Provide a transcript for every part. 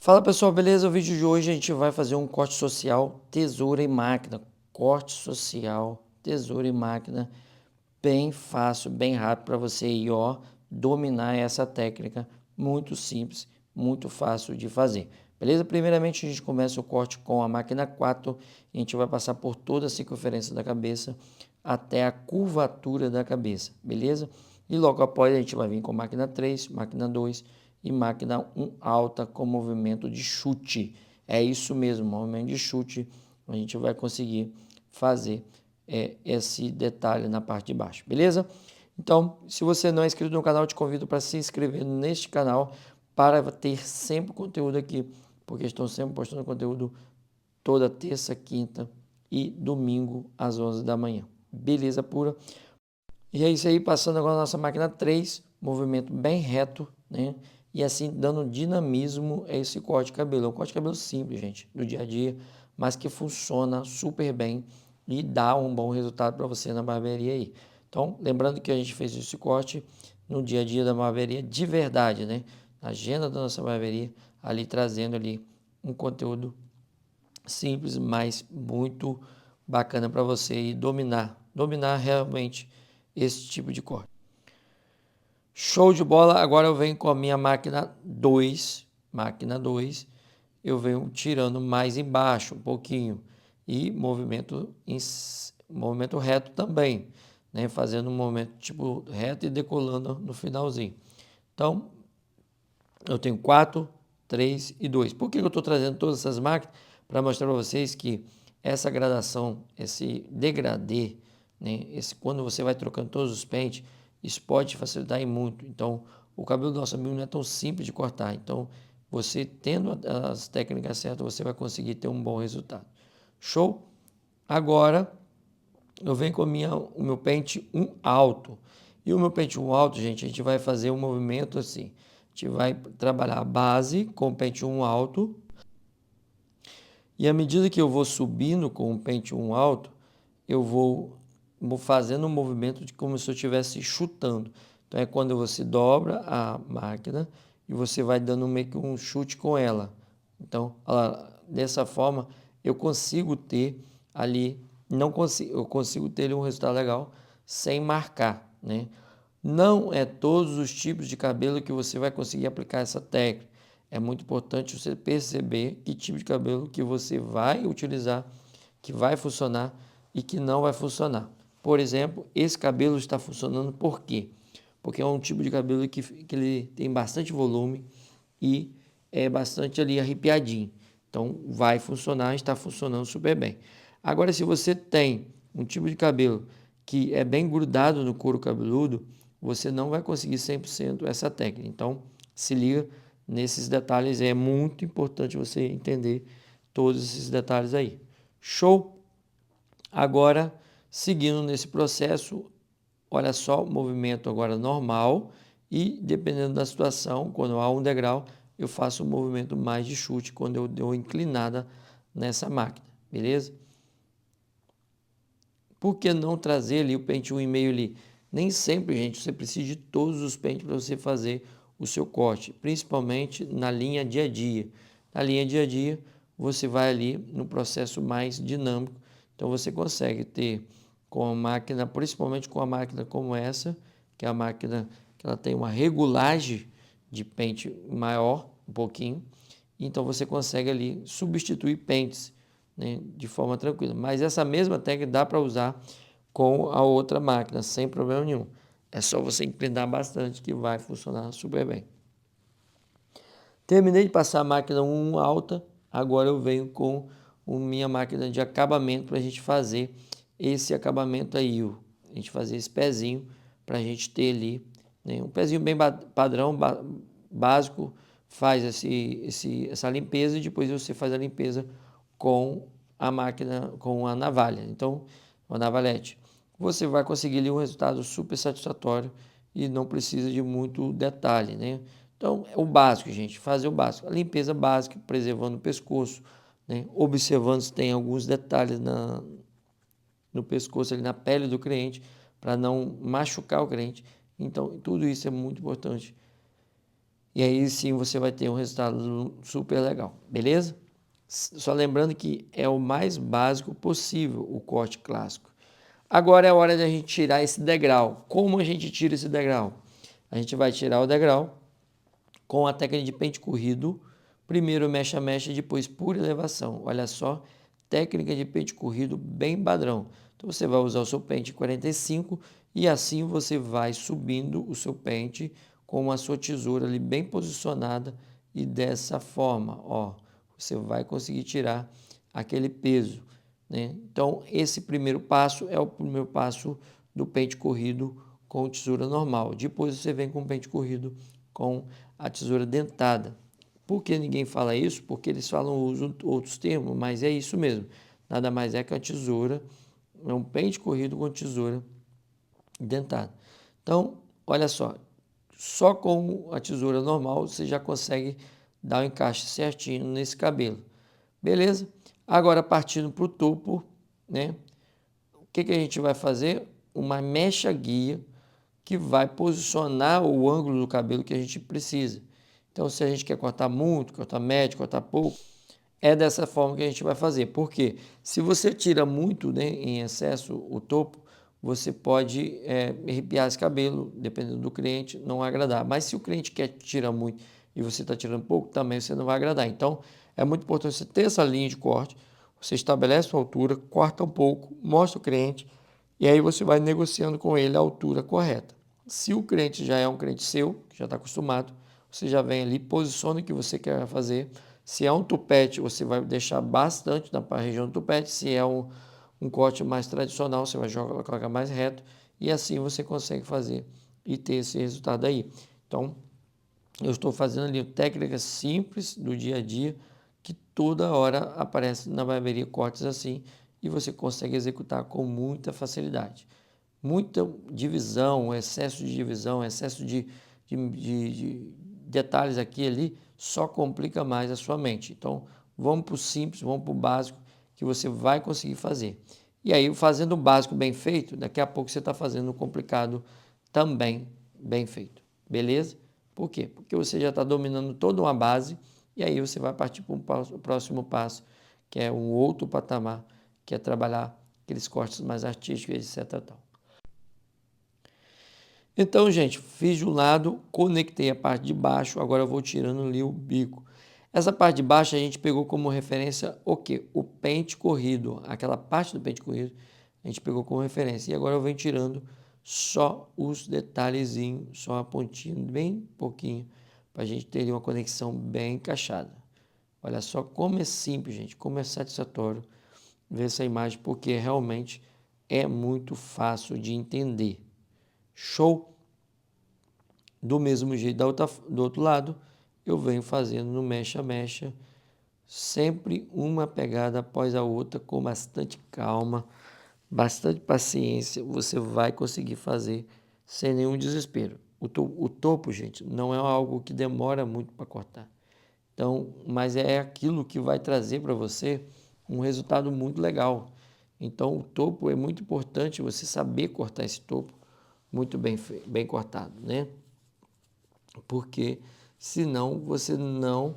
Fala pessoal, beleza? O vídeo de hoje a gente vai fazer um corte social, tesoura e máquina. Corte social, tesoura e máquina, bem fácil, bem rápido para você ir, ó, dominar essa técnica, muito simples, muito fácil de fazer. Beleza? Primeiramente a gente começa o corte com a máquina 4, a gente vai passar por toda a circunferência da cabeça até a curvatura da cabeça, beleza? E logo após a gente vai vir com máquina 3, máquina 2 e máquina 1 alta com movimento de chute. É isso mesmo, movimento de chute, a gente vai conseguir fazer esse detalhe na parte de baixo, beleza? Então, se você não é inscrito no canal, eu te convido para se inscrever neste canal para ter sempre conteúdo aqui, porque estou sempre postando conteúdo toda terça, quinta e domingo às 11 da manhã. Beleza pura? E é isso aí, passando agora a nossa máquina 3, movimento bem reto, né? E assim dando dinamismo a esse corte de cabelo. É um corte de cabelo simples, gente, do dia a dia, mas que funciona super bem e dá um bom resultado para você na barbearia aí. Então, lembrando que a gente fez esse corte no dia a dia da barbearia de verdade, né? Na agenda da nossa barbearia, ali trazendo ali um conteúdo simples, mas muito bacana para você ir dominar realmente esse tipo de corte. Show de bola, agora eu venho com a minha máquina 2, eu venho tirando mais embaixo um pouquinho e movimento reto também, né? Fazendo um movimento tipo reto e decolando no finalzinho. Então, eu tenho 4, 3 e 2. Por que eu estou trazendo todas essas máquinas? Para mostrar para vocês que essa gradação, esse degradê, né? Quando você vai trocando todos os pentes, isso pode facilitar e muito. Então, o cabelo do nosso amigo não é tão simples de cortar. Então, você tendo as técnicas certas, você vai conseguir ter um bom resultado. Show? Agora, eu venho com o meu pente 1 alto. E o meu pente 1 alto, gente, a gente vai fazer um movimento assim. A gente vai trabalhar a base com o pente 1 alto. E à medida que eu vou subindo com o pente 1 alto, eu vou fazendo um movimento de como se eu estivesse chutando. Então é quando você dobra a máquina e você vai dando meio que um chute com ela. Então, dessa forma, eu consigo ter ali, não consigo, eu consigo ter ali um resultado legal sem marcar, né? Não é todos os tipos de cabelo que você vai conseguir aplicar essa técnica. É muito importante você perceber que tipo de cabelo que você vai utilizar, que vai funcionar e que não vai funcionar. Por exemplo, esse cabelo está funcionando por quê? Porque é um tipo de cabelo que ele tem bastante volume e é bastante ali arrepiadinho. Então vai funcionar, está funcionando super bem. Agora, se você tem um tipo de cabelo que é bem grudado no couro cabeludo, você não vai conseguir 100% essa técnica. Então, se liga nesses detalhes, é muito importante você entender todos esses detalhes aí. Show? Agora, seguindo nesse processo, olha só, movimento agora normal e dependendo da situação, quando há um degrau, eu faço um movimento mais de chute quando eu dou inclinada nessa máquina, beleza? Por que não trazer ali o pente 1,5 ali? Nem sempre, gente, você precisa de todos os pentes para você fazer o seu corte, principalmente na linha dia a dia. Na linha dia a dia, você vai ali no processo mais dinâmico, então você consegue ter com a máquina, principalmente com a máquina como essa, que é a máquina que ela tem uma regulagem de pente maior, um pouquinho, então você consegue ali substituir pentes, né, de forma tranquila. Mas essa mesma técnica dá para usar com a outra máquina, sem problema nenhum. É só você inclinar bastante que vai funcionar super bem. Terminei de passar a máquina 1 alta, agora eu venho com a minha máquina de acabamento para a gente fazer esse acabamento aí, a gente fazer esse pezinho para a gente ter ali, né, um pezinho bem padrão, básico, faz essa limpeza e depois você faz a limpeza com a máquina, com a navalha. Então, a navalhete. Você vai conseguir ali um resultado super satisfatório e não precisa de muito detalhe, né? Então, é o básico, gente, fazer o básico. A limpeza básica, preservando o pescoço, né? Observando se tem alguns detalhes no pescoço, ali na pele do cliente, para não machucar o cliente. Então, tudo isso é muito importante e aí sim você vai ter um resultado super legal, beleza? Só lembrando que é o mais básico possível o corte clássico. Agora é a hora de a gente tirar esse degrau. Como a gente tira esse degrau? A gente vai tirar o degrau com a técnica de pente corrido. Primeiro mecha a mecha, depois pura elevação. Olha só, técnica de pente corrido bem padrão. Então você vai usar o seu pente 45 e assim você vai subindo o seu pente com a sua tesoura ali bem posicionada e dessa forma, ó, você vai conseguir tirar aquele peso, né? Então esse primeiro passo é o primeiro passo do pente corrido com tesoura normal. Depois você vem com o pente corrido com a tesoura dentada. Por que ninguém fala isso? Porque eles usam outros termos, mas é isso mesmo. Nada mais é que a tesoura, é um pente corrido com tesoura dentada. Então, olha só com a tesoura normal você já consegue dar o encaixe certinho nesse cabelo. Beleza? Agora partindo para o topo, né? O que a gente vai fazer? Uma mecha guia que vai posicionar o ângulo do cabelo que a gente precisa. Então, se a gente quer cortar muito, cortar médio, cortar pouco, é dessa forma que a gente vai fazer. Por quê? Se você tira muito, né, em excesso o topo, você pode arrepiar esse cabelo, dependendo do cliente, não agradar. Mas se o cliente quer tirar muito e você está tirando pouco, também você não vai agradar. Então, é muito importante você ter essa linha de corte, você estabelece a altura, corta um pouco, mostra o cliente, e aí você vai negociando com ele a altura correta. Se o cliente já é um cliente seu, que já está acostumado, você já vem ali, posiciona o que você quer fazer. Se é um tupete, você vai deixar bastante na região do tupete. Se é um corte mais tradicional, você vai colocar mais reto. E assim você consegue fazer e ter esse resultado aí. Então, eu estou fazendo ali técnicas simples do dia a dia, que toda hora aparece na barbearia cortes assim, e você consegue executar com muita facilidade. Muita divisão, excesso de divisão, excesso de detalhes aqui e ali, só complica mais a sua mente. Então, vamos para o simples, vamos para o básico, que você vai conseguir fazer. E aí, fazendo o básico bem feito, daqui a pouco você está fazendo o complicado também bem feito. Beleza? Por quê? Porque você já está dominando toda uma base e aí você vai partir para o próximo passo, que é um outro patamar, que é trabalhar aqueles cortes mais artísticos, etc. Tal. Então, gente, fiz de um lado, conectei a parte de baixo, agora eu vou tirando ali o bico. Essa parte de baixo a gente pegou como referência o quê? O pente corrido, aquela parte do pente corrido, a gente pegou como referência. E agora eu venho tirando só os detalhezinhos, só a pontinha, bem pouquinho, para a gente ter uma conexão bem encaixada. Olha só como é simples, gente, como é satisfatório ver essa imagem, porque realmente é muito fácil de entender. Show? Do mesmo jeito do outro lado, eu venho fazendo no mecha a mecha, sempre uma pegada após a outra, com bastante calma, bastante paciência, você vai conseguir fazer sem nenhum desespero. O topo, gente, não é algo que demora muito para cortar. Então, mas é aquilo que vai trazer para você um resultado muito legal. Então, o topo é muito importante você saber cortar esse topo muito bem cortado, né? Porque senão você não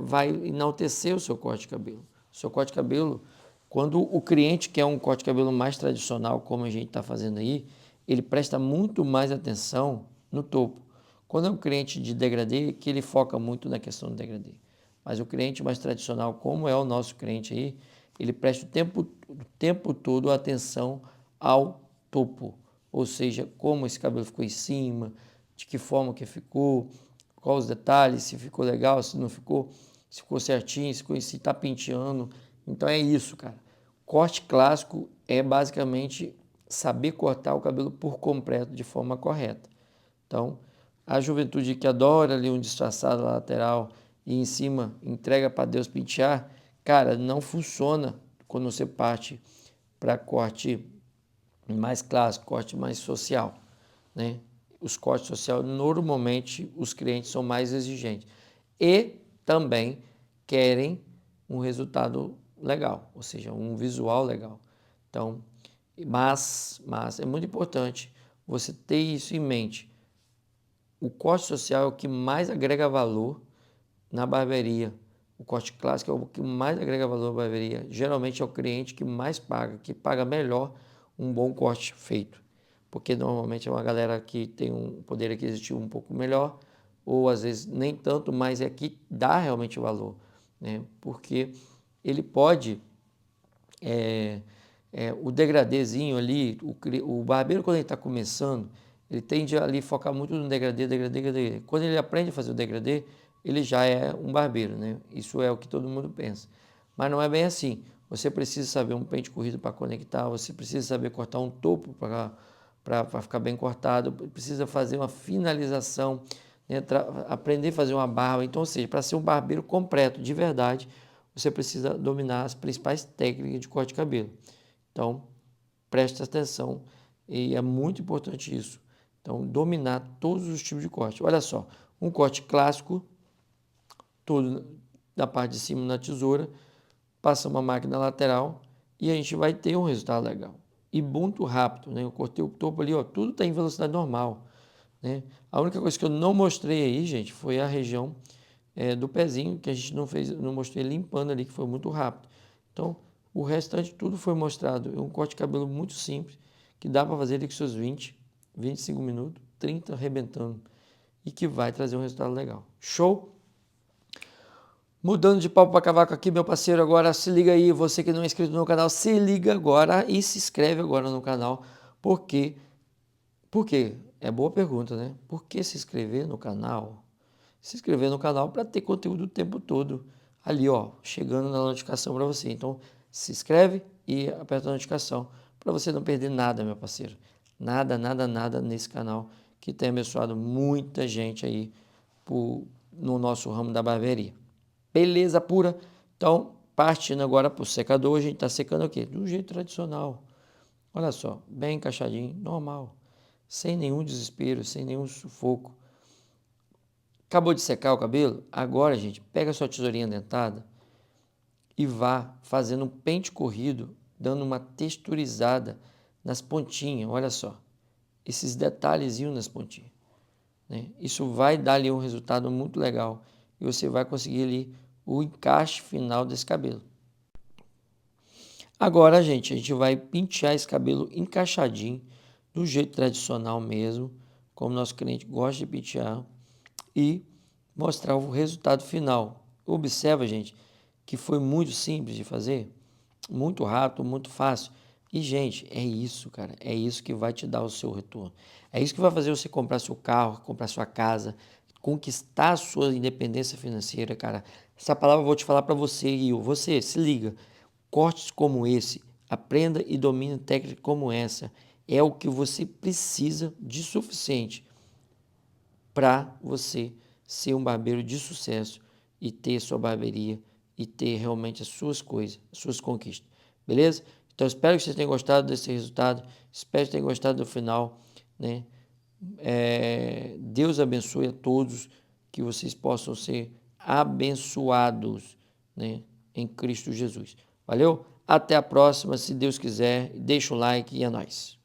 vai enaltecer o seu corte de cabelo. O seu corte de cabelo, quando o cliente quer um corte de cabelo mais tradicional, como a gente está fazendo aí, ele presta muito mais atenção no topo. Quando é um cliente de degradê, que ele foca muito na questão do degradê. Mas o cliente mais tradicional, como é o nosso cliente aí, ele presta o tempo todo atenção ao topo. Ou seja, como esse cabelo ficou em cima, de que forma que ficou, quais os detalhes, se ficou legal, se não ficou, se ficou certinho, se está penteando. Então é isso, cara. Corte clássico é basicamente saber cortar o cabelo por completo de forma correta. Então, a juventude que adora ali um disfarçado lateral e em cima entrega para Deus pentear, cara, não funciona quando você parte para corte mais clássico, corte mais social, né? Os cortes sociais, normalmente, os clientes são mais exigentes e também querem um resultado legal, ou seja, um visual legal. Então, mas é muito importante você ter isso em mente. o corte social é o que mais agrega valor na barbearia. O corte clássico é o que mais agrega valor na barbearia. Geralmente é o cliente que mais paga, que paga melhor um bom corte feito. Porque normalmente é uma galera que tem um poder aquisitivo um pouco melhor, ou às vezes nem tanto, mas é que dá realmente valor, né? Porque ele pode, o degradêzinho ali, o barbeiro quando ele está começando, ele tende a ali focar muito no degradê, degradê, degradê. Quando ele aprende a fazer o degradê, ele já é um barbeiro, né? Isso é o que todo mundo pensa. Mas não é bem assim. Você precisa saber um pente corrido para conectar, você precisa saber cortar um topo para ficar bem cortado, precisa fazer uma finalização, né? Aprender a fazer uma barba. Então, ou seja, para ser um barbeiro completo, de verdade, você precisa dominar as principais técnicas de corte de cabelo. Então, preste atenção e é muito importante isso. Então, dominar todos os tipos de corte. Olha só, um corte clássico, todo da parte de cima na tesoura, passa uma máquina lateral e a gente vai ter um resultado legal. E muito rápido, né? Eu cortei o topo ali, ó, tudo está em velocidade normal, né? A única coisa que eu não mostrei aí, gente, foi a região do pezinho, que a gente não fez, não mostrei limpando ali, que foi muito rápido. Então, o restante tudo foi mostrado. É um corte de cabelo muito simples, que dá para fazer ali com seus 25 minutos, 30 arrebentando, e que vai trazer um resultado legal. Show? Mudando de pau para cavaco aqui, meu parceiro, agora se liga aí, você que não é inscrito no canal, se liga agora e se inscreve agora no canal, porque, por quê? É boa pergunta, né? Por que se inscrever no canal? Se inscrever no canal para ter conteúdo o tempo todo ali, ó, chegando na notificação para você. Então, se inscreve e aperta a notificação para você não perder nada, meu parceiro. Nada, nada, nada nesse canal que tem abençoado muita gente aí no nosso ramo da barbearia. Beleza pura? Então, partindo agora para o secador, a gente está secando o quê? Do jeito tradicional. Olha só, bem encaixadinho, normal. Sem nenhum desespero, sem nenhum sufoco. Acabou de secar o cabelo? Agora, gente, pega a sua tesourinha dentada e vá fazendo um pente corrido, dando uma texturizada nas pontinhas. Olha só, esses detalhezinhos nas pontinhas, né? Isso vai dar ali um resultado muito legal e você vai conseguir ali o encaixe final desse cabelo. Agora, gente, a gente vai pentear esse cabelo encaixadinho, do jeito tradicional mesmo, como nosso cliente gosta de pentear, e mostrar o resultado final. Observa, gente, que foi muito simples de fazer, muito rápido, muito fácil. E, gente, é isso, cara. É isso que vai te dar o seu retorno. É isso que vai fazer você comprar seu carro, comprar sua casa, conquistar a sua independência financeira, cara. Essa palavra eu vou te falar para você, e você, se liga. Cortes como esse, aprenda e domine técnicas como essa. É o que você precisa de suficiente para você ser um barbeiro de sucesso e ter sua barbearia e ter realmente as suas coisas, as suas conquistas. Beleza? Então, espero que vocês tenham gostado desse resultado. Espero que tenham gostado do final, né? Deus abençoe a todos, que vocês possam ser abençoados, né? Em Cristo Jesus. Valeu? Até a próxima, se Deus quiser. Deixa o like e é nóis.